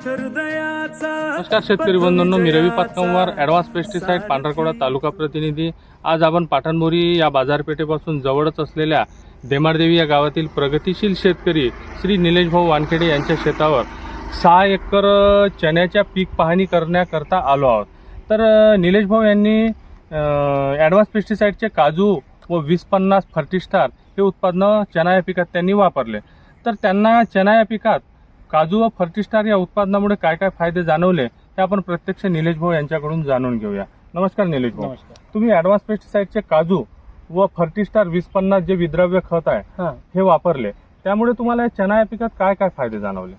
नमस्कार शेतकरी बंधूंनो, मी रवी पातकंवार, advance pesticide, Pandharkawada तालुका प्रतिनिधी। आज आपण पाटणबोरी या बाजारपेठेपासून जवळच असलेल्या देमारदेवी या गावातील प्रगतिशील शेतकरी श्री निलेश भाऊ वानखेडे यांच्या शेतावर 6 एकर चण्याच्या पीक पाहणी करण्याकरता आलो आहोत। तर निलेश भाऊ यांनी ॲडव्हान्स पेस्टिसाइडचे काजू व 20-50 फर्टिस्टार हे उत्पादनं चणा या पिकात त्यांनी वापरले। तर त्यांना चणा या पिकात काजू व फर्टिस्टार या उत्पादनामुळे काय काय फायदे जाणवले ते आपण प्रत्यक्ष निलेश भाऊ यांच्याकडून जाणून घेऊया। नमस्कार निलेश भाऊ। नमस्कार। तुम्ही ॲडव्हान्स पेस्टिसाइडचे काजू व फर्टिस्टार 20-50 जे विद्रव्य खत आहे हे वापरले, त्यामुळे तुम्हाला चणा या पिकात काय काय फायदे जाणवले?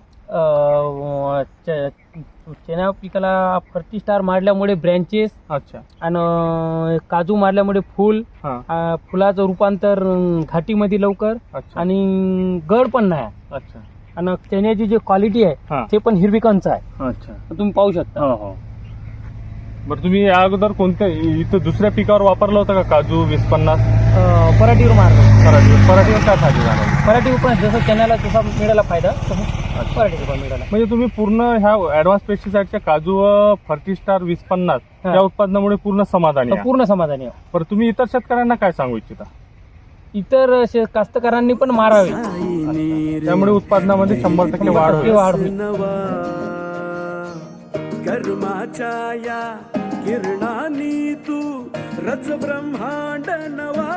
चणा पिकाला फर्टिस्टार मारल्यामुळे ब्रँचेस, अच्छा, आणि काजू मारल्यामुळे फुलाचं रूपांतर घाटीमध्ये लवकर, अच्छा, आणि गड पण नाही, अच्छा, आणि चण्याची जी क्वालिटी आहे ते पण हिरवीकंच आहे। अच्छा, तुम्ही पाहू शकता। हो हो। बरं, तुम्ही या अगोदर कोणत्या इथं दुसऱ्या पिकावर वापरलं होतं का काजू 20-50? पराठीवर मारलं। पराठीवर काय फायदे जाणवले? पराठीवर पण जसं चण्याला जसा मिळाला फायदा तसं पराठीवर पण मिळाला। म्हणजे तुम्ही पूर्ण ह्या ॲडव्हान्स पेस्टिसाइडच्या काजू व फर्टिस्टार 20-50 या उत्पादनामुळे पूर्ण समाधानी आहे? पूर्ण समाधानी आहे। बरं, तुम्ही इतर शेतकऱ्यांना काय सांगू इच्छिता? इतर कास्तकारांनी पण मारावे, त्यामुळे उत्पादनामध्ये 100% वाढ होईल। कर्माच्या या किरणांनी तू रच ब्रह्मांड नवा।